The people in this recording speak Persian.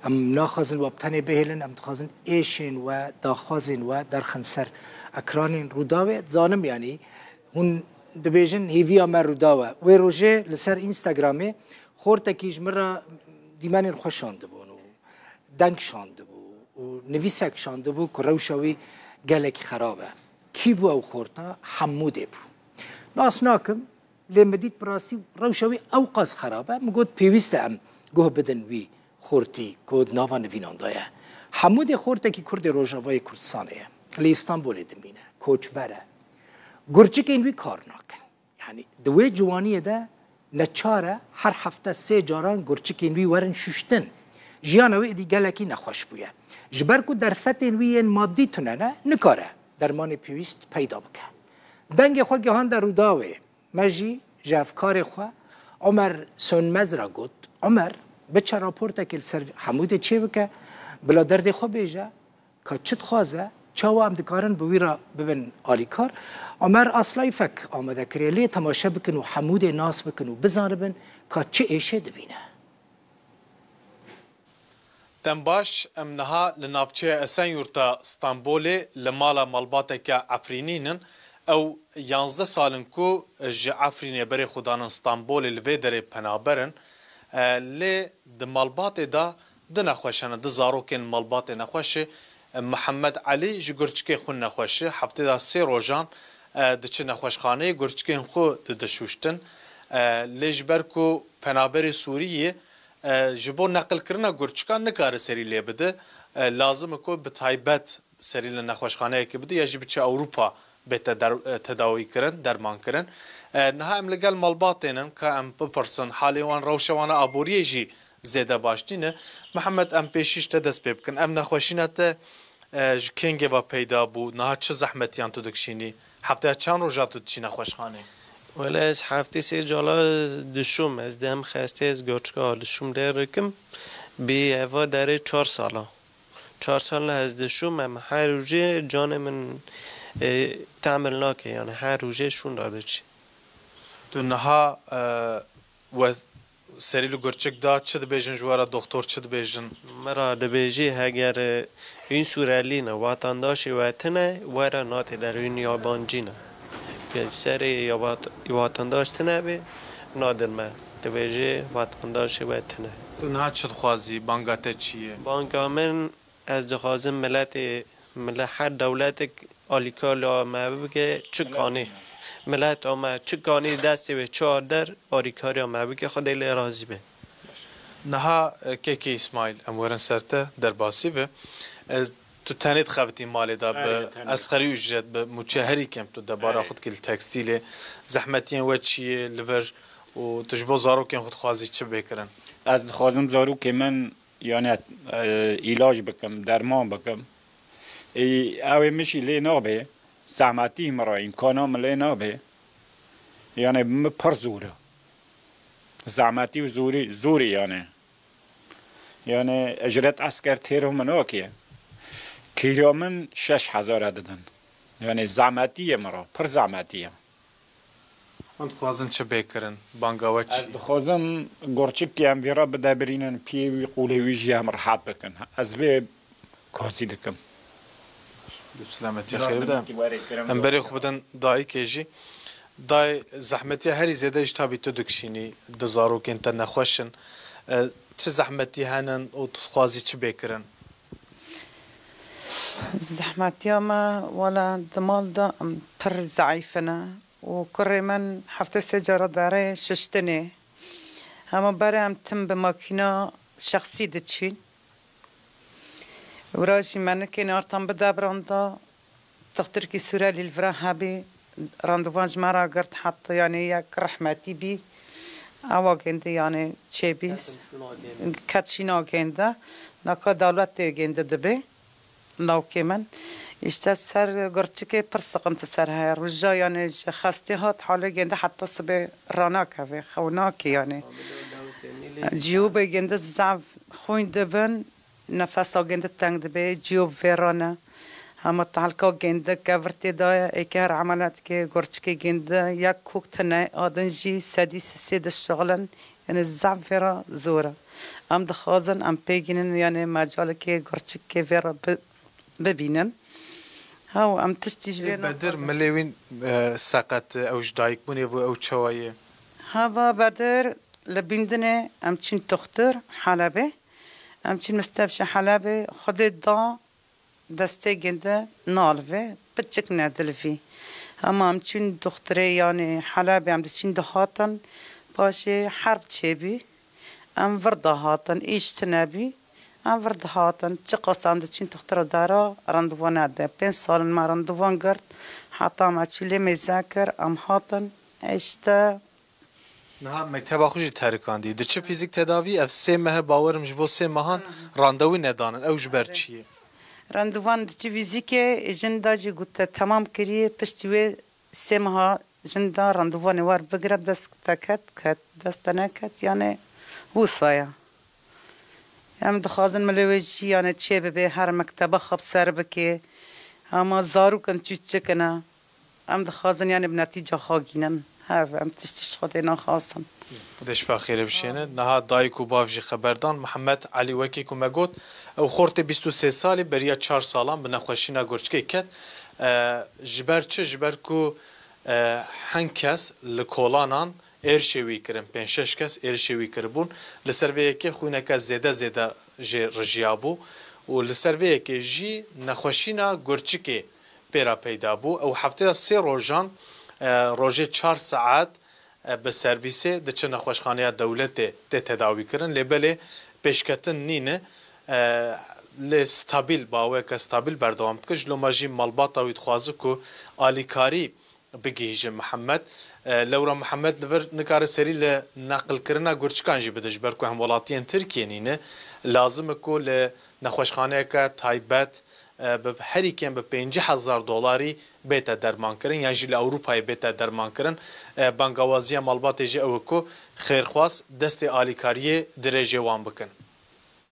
ام ناخذن و بتنی بهلن ام تخازن ایشین و داخازن و در خنسر اکرانین روداوه زانم یعنی هون دبیجن هیویا مر روداوه و روژه لسر اینستاگرامه خورده کیش مرا دیمانین خوش شانده بون و دنگ شانده بو و نویسک شانده بو که روشاوی گلک خرابه کی بو او خورده حموده بو ناس ناکم لمدید براستی روشاوی او قاس خرابه مگود پیوسته ام گوه بدن وی خورتی کود ناوا نوینان دایه حمود خورده کی کرد روژاوای کردستانه لی استانبول دمینه کوچبره گرچه که اینوی کار ناکن یعنی دوی جوانیه ده نچاره هر هفته 3 جاران گرچه که اینوی ورن ششتن جیانوی دی گلکی نخوش بویه جبر کو در سطح اینوی مادی تونه نه نکاره درمان پیوست پیدا بکه دنگ خواه گهان در روداوه مجی جافکار خواه عمر سونمز را گفت عمر بچه راپورت که سر حمود چی بکه بلا درد خواه بیجه که چت خوازه چاوا هم دکارن بوی را ببین آلیکار عمر اصلای فک آمده کریه لی تماشا بکن و حمود ناس بکن و بزانه بن که چه ایشه دبینه تنباش امنها لنافچه اسن یورتا استانبول لمالا مالباتك عفرینینن او 11 سالن کو ج عفرینه بری خودان استانبول لوی در پنابرن لی د مالبات دا د نخوشنه د زاروکن مالبات نخوشه محمد علی ج گرچکه خون نخوشه هفته دا 3 روزان د چه نخوشخانه گرچکه خو د شوشتن لجبر کو پنابر سوریه جبو نقل کرنا گرچکان نکاره سری لی بده لازم کو به تایبت سری لنخوشخانه که بده یا جب چه اروپا به تداوی کرن درمان کرن نه ام لگل مالباتینن که ام بپرسن حالی وان روشوان آبوریه جی زیده باشتینه محمد ام پیشیش تدست بکن ام نخوشینت کنگه با پیدا بو نه چه زحمتیان تو دکشینی هفته چند روزا تو چی نخوشخانه ولی از هفته 3 جالا دشوم از دم خسته از گرچکا دشوم درکم بی اوا داره 4 سالا 4 سال از دشوم هم هر روزه جان من تعمل ناکه یعنی هر روزه شون داده چی تو نها و سریلو گرچک دا چه دبیجن جوارا دکتر چه دبیجن مرا دبیجی اگر این سورالی نه واتانداش وطنه ورا نات در این یابانجی نه که سری واتانداش تنه بی نادر ما دبیجی واتانداش وطنه تو نها چه خوازی بانگاته چیه بانگا من از دخوازم ملت هر دولت آلیکالا ما بگه چه کانی ملت آمد چه کانی دستی به 4 در آریکاری آمد بگه خود ایل راضی به نها که اسماعیل امورن سرته در باسی به تو تنید خواهدی مالی دا به اسخری اجرت به مچهری کم تو دبارا خود که تکستیل زحمتین و چیه لور و تجبو زارو کن خود خوازی چه بکرن از خوازم زارو که من یعنی علاج بکم درمان بکم اوه مشی لی نابه زحمتی مرا امکانام لی نابه یعنی پر زوره زحمتی و زوری یعنی اجرت اسکر تیرو مناکیه کیلو من 6000 دادن یعنی زحمتی مرا پر زحمتیه من خوازن چه بکرن بانگاوه چی خوازم گرچک که هم ویرا بده برینن پیوی قوله ویجی هم راحت بکن از وی کاسی دکم سلامتی خیر بدم ام بری خوب بدن دایی کیجی دای زحمتی هری زیاده اشتابی تو دکشینی دزارو که انت نخوشن چه زحمتی هنن و خوازی چه بکرن زحمتی ما ولا دمال دا پر ضعیفنه و کره من هفته 3 جارا داره ششتنه اما برای هم تم به ماکینا شخصی دچین وراجي من كان ارتم بدا براندا تختار كي سورة للفرا هابي راندوانج مرا قرت حتى يعني يك رحمتي بي اوا كنت يعني تشيبيس كاتشينا كنت ناكا دولت كنت دبي ناو كمان اشتا سر قرتشكي برسقمت سر هاي رجا يعني خاستي هات حالي كنت حتى صبي راناك في خوناك يعني جيوبي كنت زعف خوين دبن نفس آگنده تنگ دبی جیوب ویرانه همه تعلقا گنده کورتی دای ایکر عملت که گرچکی گنده یک کوک تنه آدنجی سدی سید شغلن یعنی زعف ویرا زوره ام دخوازن ام پیگینن یعنی مجال که گرچک که ویرا ببینن هاو ام تشتیج بین بدر ملوین سقط اوج دایک بونی و او چوایه هوا بدر لبندنه ام چین دختر حلبه ام چین مستبش حلبه خود دا دسته گنده نالوه بچک ندلفی اما ام چین دختره یعنی حلبه ام چین دهاتن باشه حرب چبی ام ورده هاتن ایشتنبی ام ورده هاتن چه قصام چین دختر دارا راندوان ده 5 سال ما راندوان کرد حتی ما چیلی مذاکر ام هاتن اشتا نه مکتب خوشی ترکاندی ده چه فیزیک تداوی اف سه ماه باورم جبو سه ماهان راندوی ندانن او جبر چیه راندوان چی فیزیکه جندا جی گوته تمام کریه پشتوی سه ماه جندا راندوان وار بگرب دست کت دست نکت یعنی وصایا ام دخوازن ملویجی یعنی چه به هر مکتب خب سر بکه اما زارو کن چکنه ام دخوازن یعنی بنتیجه خاگینن هاو ام تشتش خودینا خواستم دشفا خیره بشینه نه دایک و بافجی خبردان محمد علی وکی کو مگوت او خورت 23 سالی بریا 4 سالان به نخوشینا گرچکی کت جبر چه جبر کو هنکس لکولانان ارشوی کرن 5-6 کس ارشوی کربون لسرویه که خونه که زیده جی رجیابو و لسرویه که جی نخوشینا گرچکی پیرا پیدا بو او هفته 3 روزان روزه 4 ساعت به سرویسه د چه نخوشخانه دولت ته تداوی کرن لبله پیشکتن نینه لستابیل باوه که استابیل بردوام کج لوماجی مالباتا وید خوازه کو آلیکاری بگیج محمد لورا محمد لور نکار سری ل نقل کرنا گرچکان جی بدج برکو هم ولاتین ترکیه نینه لازم کو ل نخوشخانه که تایبت به هر کم به 50,000 دلاری بیت درمان کرن یعنی جل اروپای بیت درمان کرن بانگوازی مالبات جی او کو خیرخواست دست آلیکاری درجه وان بکن